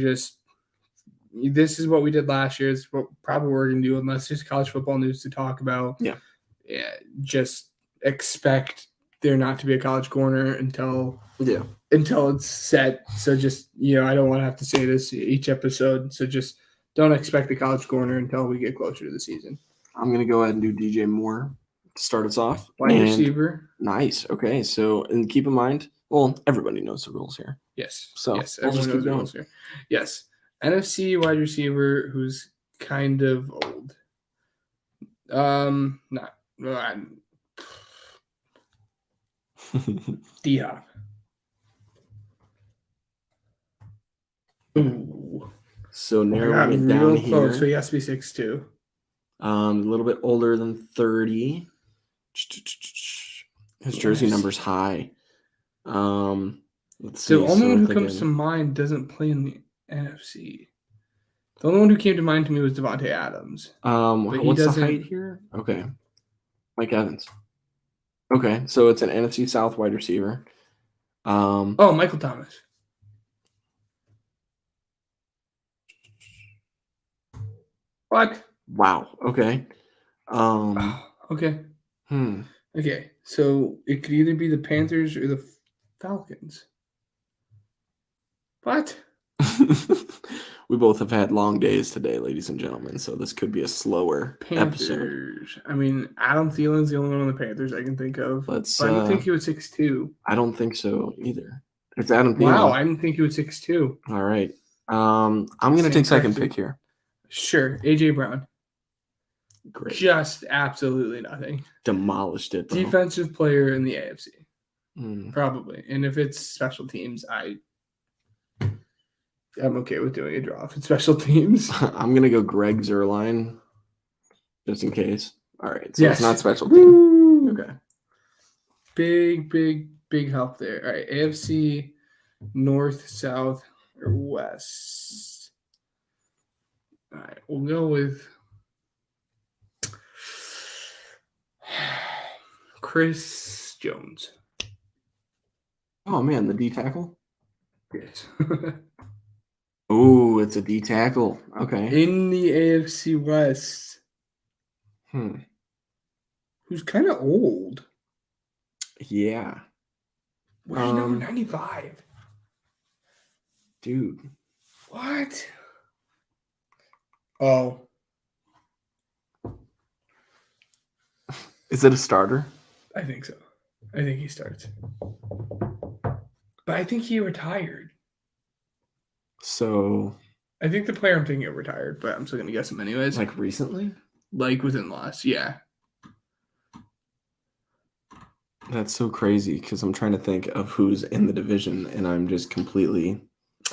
S7: this is what we did last year. It's probably what we're going to do unless there's college football news to talk about.
S6: Yeah.
S7: Just expect there not to be a college corner until it's set. So just, I don't want to have to say this each episode. So just don't expect the college corner until we get closer to the season.
S6: I'm going to go ahead and do DJ Moore to start us off.
S7: Wide receiver.
S6: Nice. Okay. So, and keep in mind, well, everybody knows the rules here.
S7: Yes.
S6: So
S7: yes,
S6: we'll just keep going
S7: here. Yes. NFC wide receiver who's kind of old. D-Hop. Ooh.
S6: So narrowing it down here.
S7: Close, so he has to be 6'2".
S6: A little bit older than 30. His jersey number's high. Let's see.
S7: The only one who comes to mind doesn't play in the NFC. The only one who came to mind to me was Devontae Adams.
S6: What's the height here? Okay. Mike Evans. Okay, so it's an NFC South wide receiver.
S7: Michael Thomas. What?
S6: Wow. Okay.
S7: Okay. Okay, so it could either be the Panthers or the Falcons. What?
S6: We both have had long days today, ladies and gentlemen, so this could be a slower episode.
S7: I mean, Adam Thielen's the only one on the Panthers I can think of. I don't think he was 6'2".
S6: I don't think so either. It's Adam Thielen.
S7: Wow, I didn't think he was 6'2".
S6: All right. I'm going to take second pick here.
S7: Sure. A.J. Brown.
S6: Great.
S7: Just absolutely nothing.
S6: Demolished it, though.
S7: Defensive player in the AFC. Probably. And if it's special teams, I'm okay with doing a draw if it's special teams.
S6: I'm going to go Greg Zuerlein just in case. All right. So it's not special teams.
S7: Woo! Okay. Big help there. All right. AFC, North, South, or West. All right. We'll go with Chris Jones.
S6: Oh, man. The D tackle?
S7: Yes.
S6: Ooh, it's a D tackle. Okay.
S7: In the AFC West. Who's kind of old.
S6: Yeah.
S7: Where's number 95?
S6: Dude.
S7: What? Oh.
S6: Is it a starter?
S7: I think so. I think he starts. But I think he retired.
S6: So
S7: I think the player I'm thinking of retired, but I'm still going to guess him anyways.
S6: Like recently?
S7: Like within the last, yeah.
S6: That's so crazy because I'm trying to think of who's in the division and I'm just completely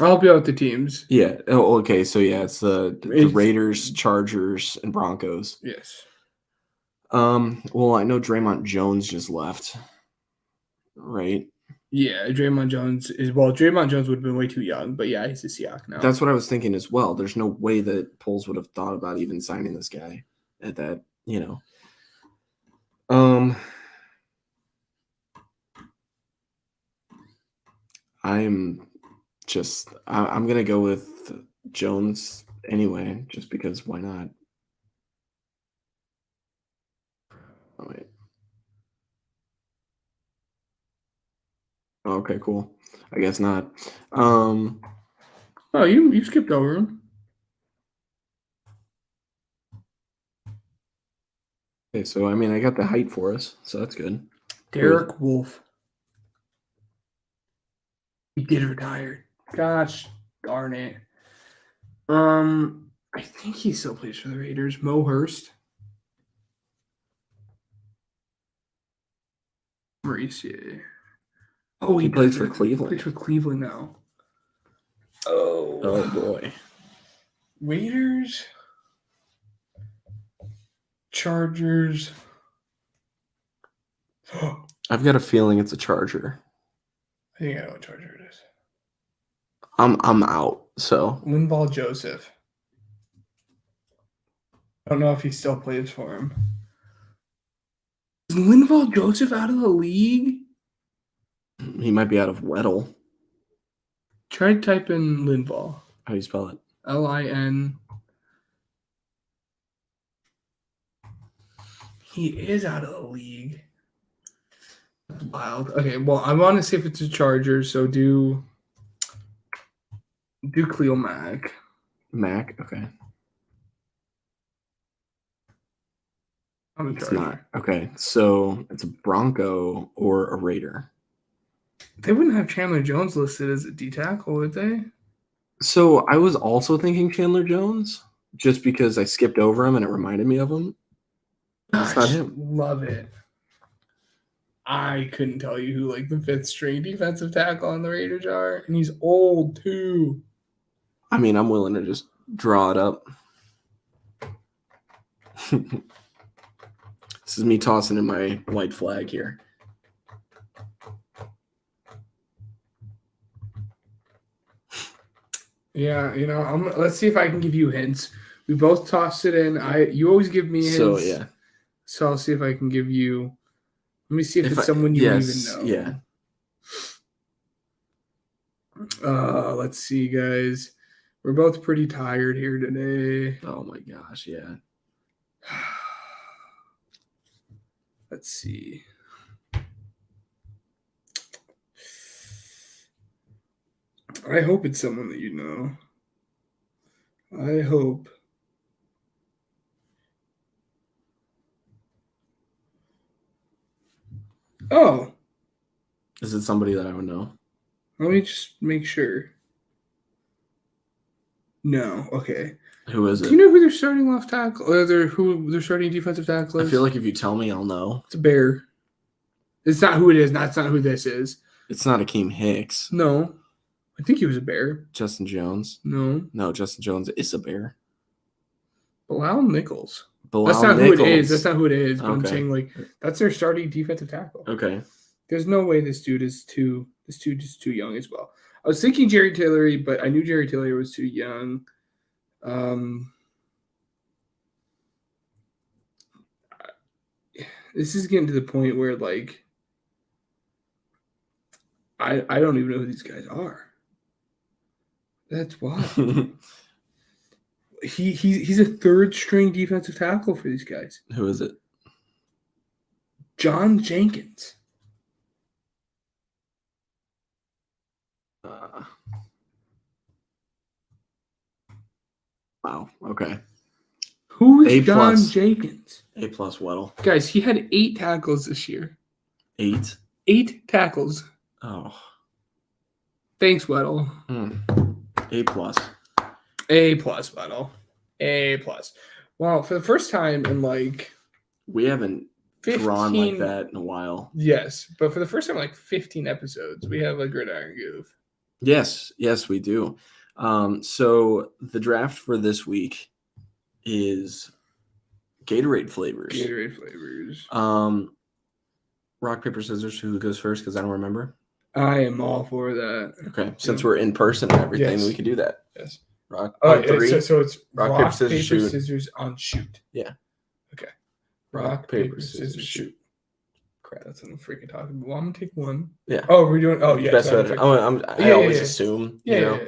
S7: I'll help you out with the teams.
S6: Yeah. Oh, okay. So yeah, it's the Raiders, Chargers, and Broncos.
S7: Yes.
S6: Well, I know Draymond Jones just left, right?
S7: Yeah, Draymond Jones would have been way too young, but yeah, he's a Seahawk now.
S6: That's what I was thinking as well. There's no way that Poles would have thought about even signing this guy at that, I'm gonna go with Jones anyway, just because why not? Oh wait. Okay, cool. I guess not.
S7: Oh, you skipped over him.
S6: Okay, so I mean I got the height for us, so that's good.
S7: Derek Wolfe. He did retire. Gosh darn it. I think he still plays for the Raiders. Mo Hurst. Maurice. Oh,
S6: he plays for Cleveland.
S7: He plays for Cleveland now.
S6: Oh boy.
S7: Raiders. Chargers.
S6: I've got a feeling it's a Charger.
S7: I think I know what Charger it is.
S6: I'm out. So
S7: Linval Joseph. I don't know if he still plays for him. Is Linval Joseph out of the league?
S6: He might be out of Weddle.
S7: Try to type in Linval.
S6: How do you spell it?
S7: Lin. He is out of the league. That's wild. Okay, well, I want to see if it's a Charger, so do Khalil Mack.
S6: Mack, okay.
S7: I'm a
S6: It's
S7: Charger.
S6: not. Okay, so it's a Bronco or a Raider.
S7: They wouldn't have Chandler Jones listed as a D tackle, would they?
S6: So I was also thinking Chandler Jones, just because I skipped over him and it reminded me of him. That's not him.
S7: Love it. I couldn't tell you who like the fifth string defensive tackle on the Raiders are, and he's old too.
S6: I mean, I'm willing to just draw it up. This is me tossing in my white flag here.
S7: Yeah, let's see if I can give you hints. We both tossed it in. You always give me hints.
S6: So yeah.
S7: So I'll see if I can give you. Let me see if it's someone you don't even know.
S6: Yeah.
S7: Let's see, guys. We're both pretty tired here today.
S6: Oh my gosh, yeah.
S7: Let's see. I hope it's someone that you know. I hope. Oh.
S6: Is it somebody that I would know?
S7: Let me just make sure. No. Okay.
S6: Who is it?
S7: Do you know who their starting left tackle or who their starting defensive tackle is?
S6: I feel like if you tell me, I'll know.
S7: It's a Bear. It's not who it is. That's not who this is.
S6: It's not Akeem Hicks.
S7: No. I think he was a Bear.
S6: Justin Jones.
S7: No,
S6: Justin Jones is a Bear.
S7: Bilal Nichols.
S6: Bilal
S7: That's not
S6: Nichols.
S7: who it is. That's not who it is. But I'm
S6: Okay.
S7: saying that's their starting defensive tackle.
S6: Okay.
S7: There's no way this dude is too young as well. I was thinking Jerry Tillery, but I knew Jerry Tillery was too young. This is getting to the point where I don't even know who these guys are. That's wild. He's a third string defensive tackle for these guys.
S6: Who is it?
S7: John Jenkins.
S6: Wow. Okay.
S7: Who is
S6: A+.
S7: John Jenkins?
S6: A+ Weddle.
S7: Guys, he had 8 tackles this year.
S6: 8?
S7: 8 tackles.
S6: Oh.
S7: Thanks, Weddle.
S6: A+.
S7: A+, Weddle. A+. Well, for the first time in
S6: we haven't
S7: 15,
S6: drawn like that in a while.
S7: Yes, but for the first time in 15 episodes, we have a Gridiron Goof.
S6: Yes, we do. So the draft for this week is Gatorade flavors. Rock, paper, scissors. Who goes first? Because I don't remember.
S7: I am all for that.
S6: Okay, since we're in person and everything, we can do that.
S7: Yes.
S6: Rock.
S7: Three. So it's
S6: rock, paper, scissors,
S7: scissors on shoot.
S6: Yeah.
S7: Okay. Rock, paper, scissors, shoot. Crap, that's what I'm freaking talking about. Well, I'm gonna take one.
S6: Yeah.
S7: Oh, we're doing. Oh, yeah.
S6: Best I always assume.
S7: Yeah.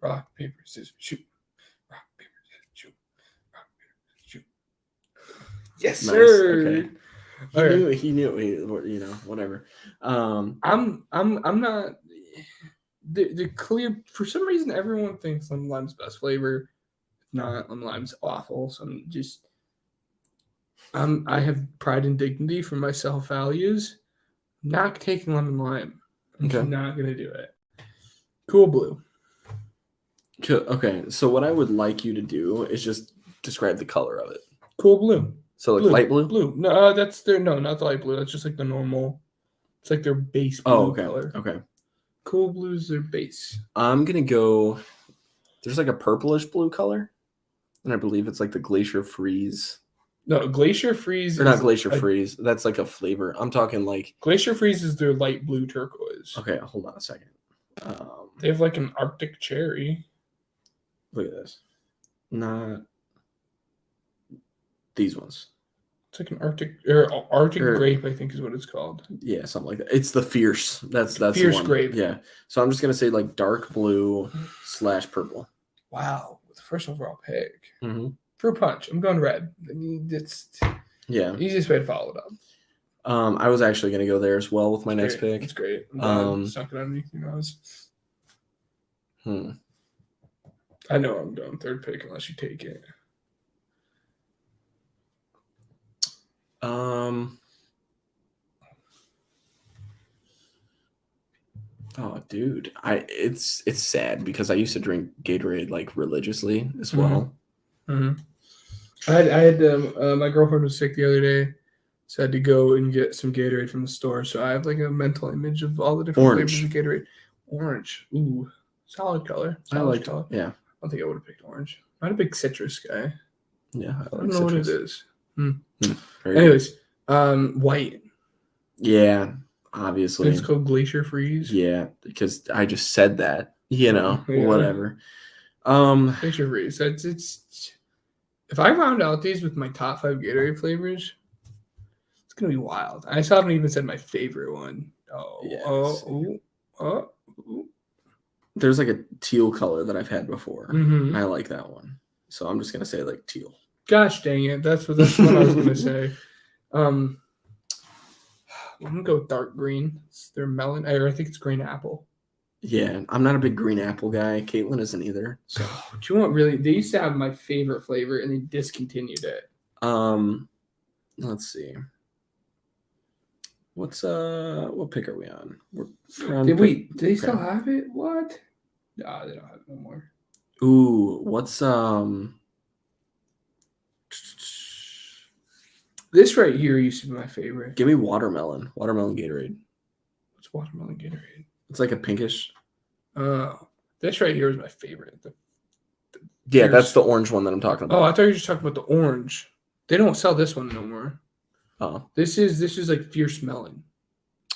S7: Rock, paper, scissors, shoot. Rock, paper, scissors, shoot. Rock, paper, scissors, shoot. Yes, sir.
S6: Okay. He knew. Whatever.
S7: I'm not. The clear, for some reason, everyone thinks lemon lime's best flavor. Not, lemon lime's awful. So I have pride and dignity for my self values. Not taking lemon lime. I'm just not gonna do it. Cool blue.
S6: Okay, so what I would like you to do is just describe the color of it.
S7: Cool blue.
S6: So like light blue?
S7: Blue. No, not the light blue. That's just like the normal. It's like their base blue color.
S6: Okay.
S7: Cool blue is their base.
S6: I'm gonna go. There's like a purplish blue color, and I believe it's like the Glacier Freeze.
S7: No, Glacier Freeze.
S6: Or not Glacier Freeze. That's like a flavor. I'm talking like
S7: Glacier Freeze is their light blue turquoise.
S6: Okay, hold on a second.
S7: They have like an Arctic cherry.
S6: Look at this. Not these ones.
S7: It's like an Arctic grape, I think is what it's called.
S6: Yeah, something like that. It's the Fierce. That's
S7: Fierce
S6: the one.
S7: grape.
S6: Yeah. So I'm just gonna say like dark blue / purple.
S7: Wow, the first overall pick.
S6: Mm-hmm.
S7: For a punch, I'm going red. It's easiest way to follow it up.
S6: I was actually gonna go there as well with my next pick.
S7: It's great. Suck it underneath your nose. I know I'm going third pick unless you take it.
S6: Oh, dude, it's sad because I used to drink Gatorade like religiously as well.
S7: Mm-hmm. I had my girlfriend was sick the other day, so I had to go and get some Gatorade from the store. So I have like a mental image of all the different flavors of Gatorade. Orange, ooh, solid color.
S6: I like
S7: color.
S6: Yeah,
S7: I don't think I would have picked orange. I'm not a big citrus guy.
S6: Yeah,
S7: I don't know what it is.
S6: Anyways,
S7: white.
S6: Yeah, obviously.
S7: It's called Glacier Freeze.
S6: Yeah, because I just said that. Whatever.
S7: Glacier Freeze. It's. If I round out these with my top 5 Gatorade flavors, it's gonna be wild. I still haven't even said my favorite one.
S6: There's like a teal color that I've had before.
S7: Mm-hmm.
S6: I like that one, so I'm just gonna say like teal.
S7: Gosh dang it! That's what I was gonna say. I'm gonna go with dark green. It's their melon. I think it's green apple.
S6: Yeah, I'm not a big green apple guy. Caitlin isn't either. So,
S7: do you want really? They used to have my favorite flavor, and they discontinued it.
S6: Let's see. What pick are we on?
S7: Do they still have it? What? No, they don't have it no more.
S6: Ooh, what's
S7: This right here used to be my favorite.
S6: Give me watermelon Gatorade.
S7: What's watermelon Gatorade?
S6: It's like a pinkish.
S7: This right here is my favorite.
S6: That's the orange one that I'm talking about.
S7: Oh, I thought you were just talking about the orange. They don't sell this one no more.
S6: Oh,
S7: this is like Fierce Melon.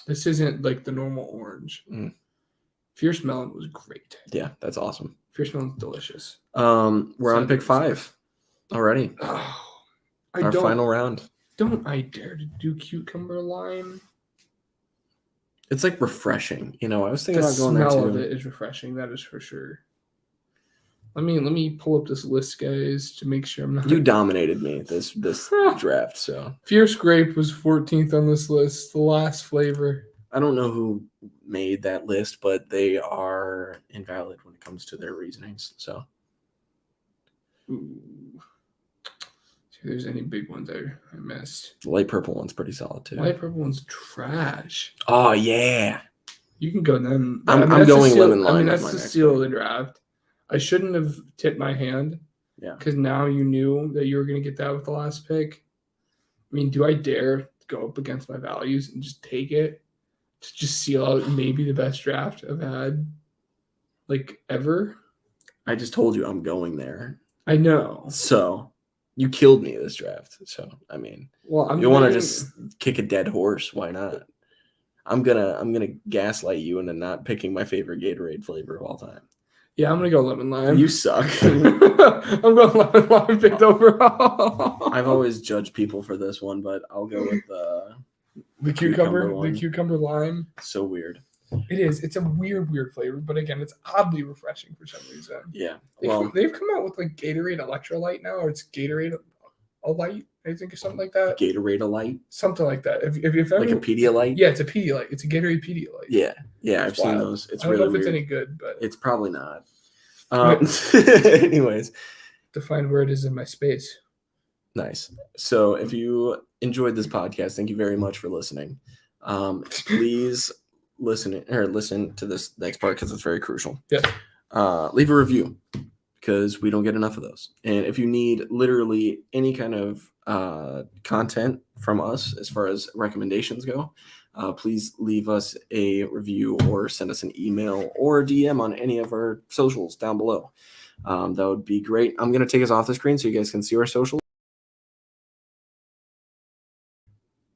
S7: This isn't like the normal orange. Fierce Melon was great.
S6: Yeah, that's awesome.
S7: Fierce Melon's delicious.
S6: We're on pick 5 already.
S7: Oh,
S6: our final round.
S7: Don't I dare to do cucumber lime?
S6: It's like refreshing, I was thinking about going there too.
S7: The smell of it is refreshing. That is for sure. Let me pull up this list, guys, to make sure I'm not.
S6: You dominated me this draft, so.
S7: Fierce Grape was 14th on this list. The last flavor.
S6: I don't know who made that list, but they are invalid when it comes to their reasonings. So.
S7: Ooh. See if there's any big ones I missed.
S6: The light purple one's pretty solid too.
S7: Light purple one's trash.
S6: Oh yeah.
S7: You can go then.
S6: I'm going lemon lime.
S7: That's the seal of the draft. I shouldn't have tipped my hand.
S6: Yeah.
S7: Because now you knew that you were going to get that with the last pick. I mean, do I dare go up against my values and just take it to just seal out maybe the best draft I've had like ever.
S6: I just told you I'm going there.
S7: I know.
S6: So you killed me this draft. So I mean,
S7: Well,
S6: you want to just kick a dead horse? Why not? I'm gonna gaslight you into not picking my favorite Gatorade flavor of all time.
S7: Yeah, I'm gonna go lemon lime.
S6: You suck.
S7: I'm going lemon lime picked overall.
S6: I've always judged people for this one, but I'll go with
S7: the cucumber
S6: one.
S7: The cucumber lime.
S6: So weird.
S7: It is. It's a weird flavor, but again, it's oddly refreshing for some reason.
S6: Yeah.
S7: They've come out with like Gatorade Electrolyte now, or it's Gatorade Elite, I think, or something like that.
S6: Gatorade Elite?
S7: Something like that. If ever,
S6: like a Pedialyte?
S7: Yeah, it's a Pedialyte. It's a Gatorade Pedialyte.
S6: Yeah, I've seen those. It's
S7: I don't
S6: really
S7: know if
S6: weird.
S7: it's any good, but
S6: it's probably not. Anyways.
S7: To find where it is in my space.
S6: Nice. So if you enjoyed this podcast, thank you very much for listening. Please listen to this next part because it's very crucial.
S7: Yeah.
S6: Leave a review because we don't get enough of those. And if you need literally any kind of content from us as far as recommendations go, please leave us a review or send us an email or a DM on any of our socials down below. That would be great. I'm going to take us off the screen so you guys can see our socials.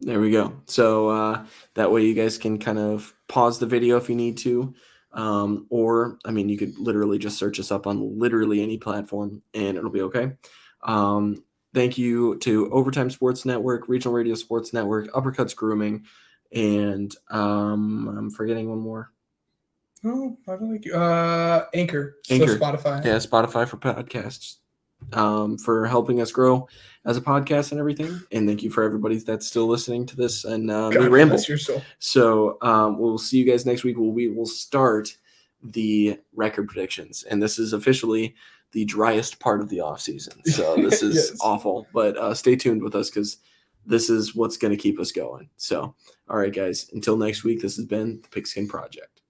S6: There we go. So that way you guys can kind of pause the video if you need to. Or, I mean, you could literally just search us up on literally any platform and it'll be okay. Thank you to Overtime Sports Network, Regional Radio Sports Network, Uppercuts Grooming, and I'm forgetting one more.
S7: Oh, I don't think you. Anchor. So
S6: Anchor.
S7: Spotify.
S6: Yeah, Spotify for podcasts. For helping us grow as a podcast and everything. And thank you for everybody that's still listening to this and me ramble.
S7: Bless your soul.
S6: So we'll see you guys next week. We will start the record predictions. And this is officially the driest part of the off season. So this is
S7: Yes.
S6: awful. But stay tuned with us because this is what's going to keep us going. So, all right, guys, until next week, this has been the Pigskin Project.